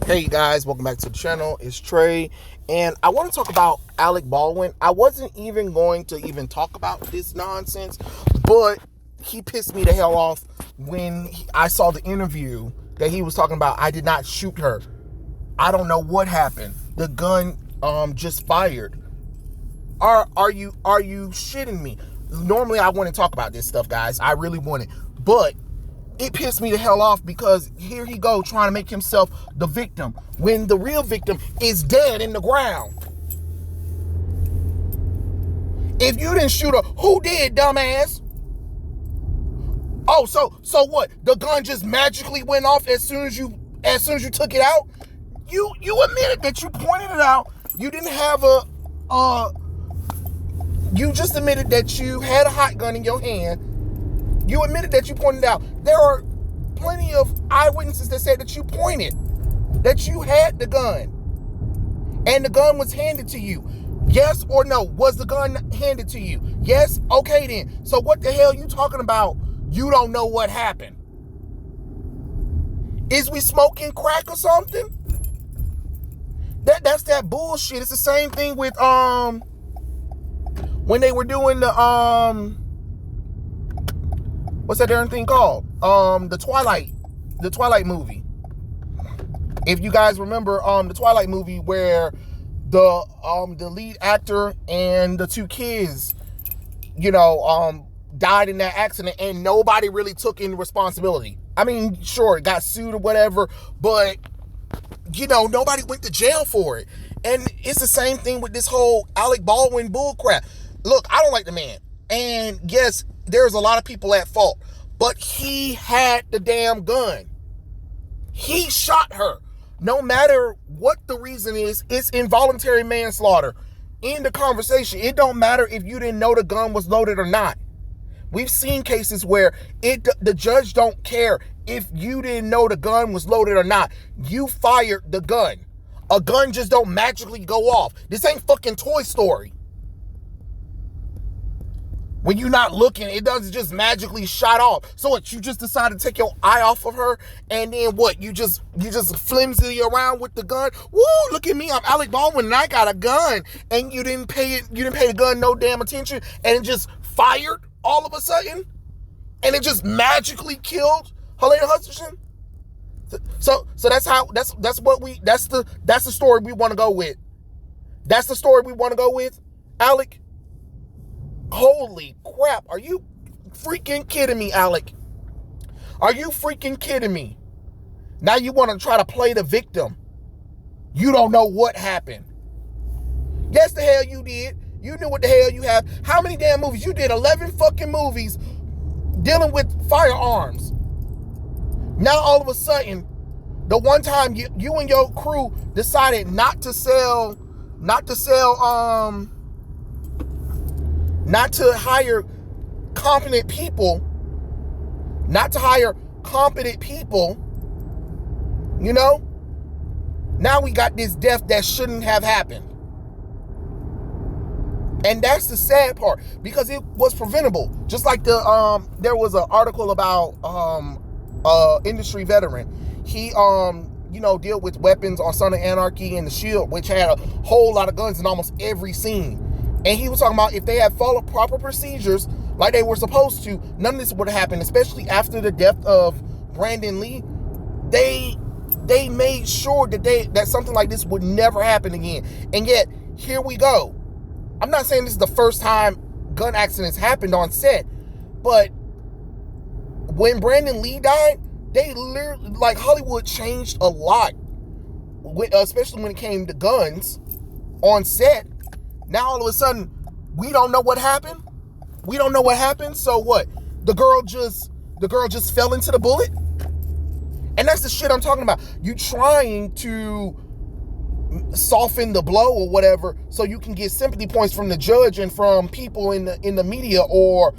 Hey guys, welcome back to the channel. It's Trey, and I want to talk about Alec Baldwin. I wasn't even going to even talk about this nonsense, but he pissed me the hell off when I saw the interview that he was talking about. I did not shoot her. I don't know what happened. The gun just fired. Are you shitting me? Normally I wouldn't talk about this stuff, guys. I really wouldn't, but it pissed me the hell off because here he go trying to make himself the victim when the real victim is dead in the ground. If you didn't shoot her, who did, dumbass? Oh, so what? The gun just magically went off as soon as you took it out? You admitted that you pointed it out. You didn't have you just admitted that you had a hot gun in your hand. You admitted that you pointed out. There are plenty of eyewitnesses that said that you pointed, that you had the gun, and the gun was handed to you. Yes or no? Was the gun handed to you? Yes? Okay then. So what the hell you talking about? You don't know what happened. Is we smoking crack or something? That's that bullshit. It's the same thing with when they were doing the what's that darn thing called? The Twilight movie. If you guys remember the Twilight movie where the lead actor and the two kids, died in that accident and nobody really took in responsibility. I mean, sure, it got sued or whatever, but nobody went to jail for it. And it's the same thing with this whole Alec Baldwin bullcrap. Look, I don't like the man. And yes, there's a lot of people at fault, but he had the damn gun. He shot her. No matter what the reason is, it's involuntary manslaughter. End the conversation. It don't matter if you didn't know the gun was loaded or not. We've seen cases where the judge don't care if you didn't know the gun was loaded or not. You fired the gun. A gun just don't magically go off. This ain't fucking Toy Story. When you're not looking, it doesn't just magically shot off. So what, you just decide to take your eye off of her, and then what, you just flimsy around with the gun? Woo, look at me, I'm Alec Baldwin and I got a gun. And you didn't pay the gun no damn attention, and it just fired all of a sudden? And it just magically killed Helena Hutchinson? So that's the story we want to go with. That's the story we want to go with, Alec. Holy crap, are you freaking kidding me, Alec? Are you freaking kidding me? Now you want to try to play the victim. You don't know what happened. Yes, the hell you did. You knew what the hell you have. How many damn movies? You did 11 fucking movies dealing with firearms. Now all of a sudden, the one time you and your crew decided not to hire competent people, now we got this death that shouldn't have happened. And that's the sad part, because it was preventable. Just like there was an article about industry veteran. He dealt with weapons on Son of Anarchy and The Shield, which had a whole lot of guns in almost every scene. And he was talking about if they had followed proper procedures like they were supposed to, none of this would have happened, especially after the death of Brandon Lee. They made sure that something like this would never happen again. And yet, here we go. I'm not saying this is the first time gun accidents happened on set, but when Brandon Lee died, they literally, Hollywood changed a lot, especially when it came to guns on set. Now all of a sudden, we don't know what happened. We don't know what happened. So what? The girl just fell into the bullet? And that's the shit I'm talking about. You trying to soften the blow or whatever so you can get sympathy points from the judge and from people in the media or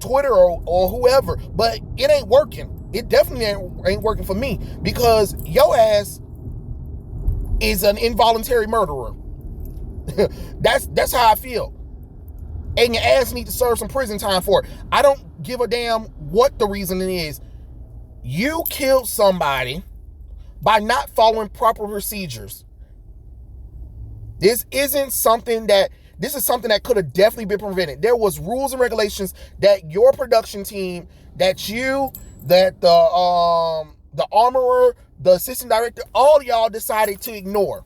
Twitter or whoever. But it ain't working. It definitely ain't working for me, because your ass is an involuntary murderer. That's how I feel. And your ass need to serve some prison time for it. I don't give a damn what the reason is. You killed somebody by not following proper procedures. This is something that could have definitely been prevented. There was rules and regulations that your production team, that the armorer, the assistant director, all y'all decided to ignore.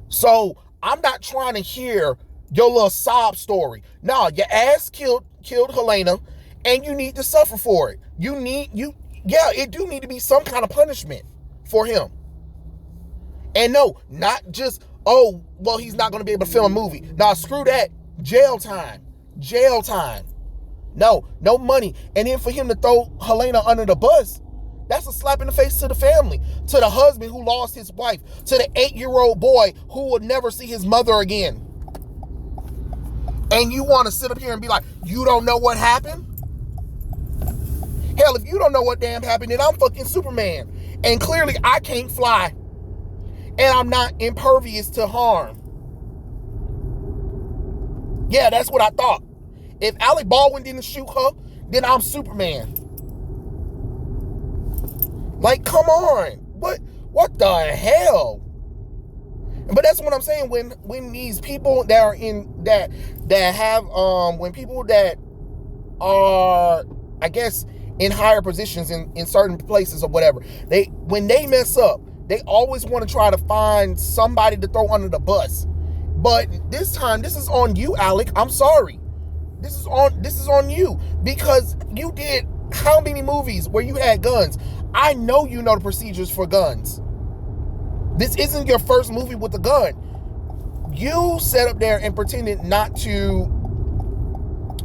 So I'm not trying to hear your little sob story. No, your ass killed Helena, and you need to suffer for it. It do need to be some kind of punishment for him. And no, not just, oh, well, he's not going to be able to film a movie. Nah, screw that. Jail time. No money. And then for him to throw Helena under the bus, that's a slap in the face to the family, to the husband who lost his wife, to the 8-year-old boy who will never see his mother again. And you want to sit up here and be like, you don't know what happened? Hell, if you don't know what damn happened, then I'm fucking Superman. And clearly I can't fly. And I'm not impervious to harm. Yeah, that's what I thought. If Alec Baldwin didn't shoot her, then I'm Superman. Like, come on. What the hell? But that's what I'm saying. When these people that are when people that are, I guess, in higher positions in certain places or whatever, when they mess up, they always want to try to find somebody to throw under the bus. But this time, this is on you, Alec. I'm sorry. This is on you, because you did how many movies where you had guns? I know you know the procedures for guns. This isn't your first movie with a gun. You sat up there and pretended not to.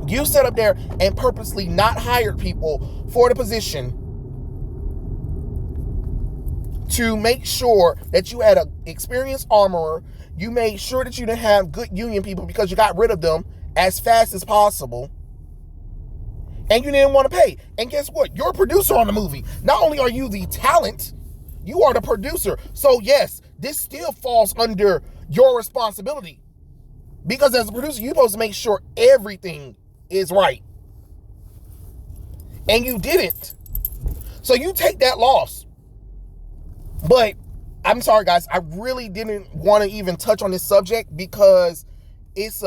You sat up there and purposely not hired people for the position to make sure that you had an experienced armorer. You made sure that you didn't have good union people because you got rid of them as fast as possible. And you didn't want to pay. And guess what? You're a producer on the movie. Not only are you the talent, you are the producer. So yes, this still falls under your responsibility. Because as a producer, you're supposed to make sure everything is right. And you didn't. So you take that loss. But I'm sorry, guys. I really didn't want to even touch on this subject because it's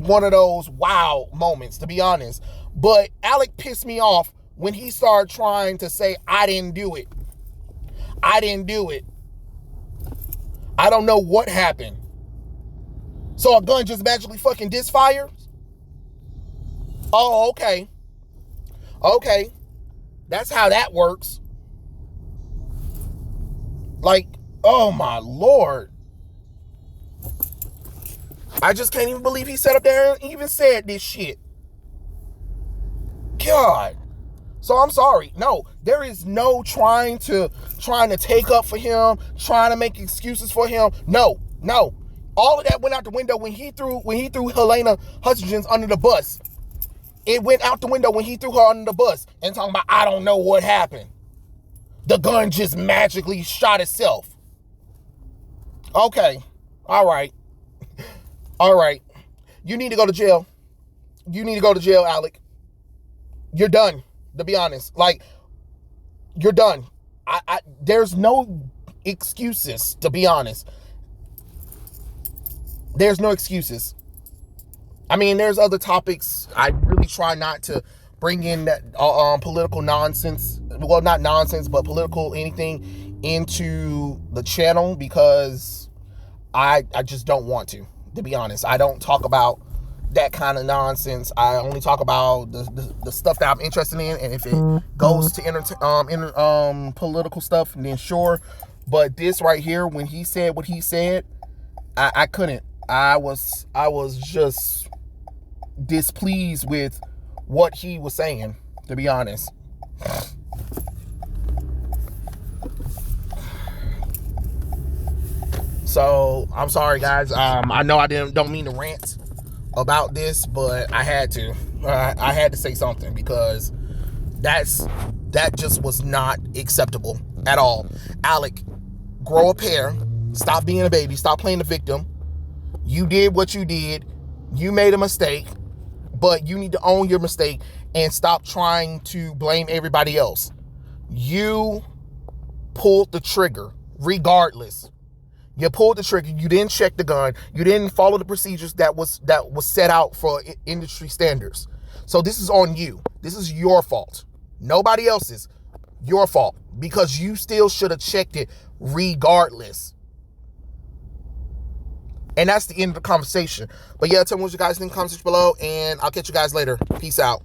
one of those wow moments, to be honest. But Alec pissed me off when he started trying to say, I didn't do it. I don't know what happened. So a gun just magically fucking disfires? Oh, okay. Okay. That's how that works. Like, oh my Lord. I just can't even believe he sat up there and even said this shit. God. So I'm sorry. No, there is no trying to take up for him, trying to make excuses for him. No. All of that went out the window when he threw Helena Hutchins under the bus. It went out the window when he threw her under the bus and talking about, I don't know what happened. The gun just magically shot itself. Okay. All right. You need to go to jail. Alec. You're done, to be honest. Like, you're done. There's no excuses, to be honest. There's no excuses. I mean, there's other topics. I really try not to bring in that political nonsense. Well, not nonsense, but political anything into the channel because I just don't want to be honest. I don't talk about that kind of nonsense. I only talk about the stuff that I'm interested in, and if it goes to political stuff, then sure. But this right here, when he said what he said, I couldn't. I was just displeased with what he was saying, to be honest. So I'm sorry, guys. I know I don't mean to rant about this, but I had to. I had to say something because that just was not acceptable at all. Alec, grow a pair. Stop being a baby. Stop playing the victim. You did what you did. You made a mistake, but you need to own your mistake and stop trying to blame everybody else. You pulled the trigger regardless. You pulled the trigger. You didn't check the gun. You didn't follow the procedures that was set out for industry standards. So this is on you. This is your fault. Nobody else's. Your fault. Because you still should have checked it regardless. And that's the end of the conversation. But yeah, tell me what you guys think in the comments below, and I'll catch you guys later. Peace out.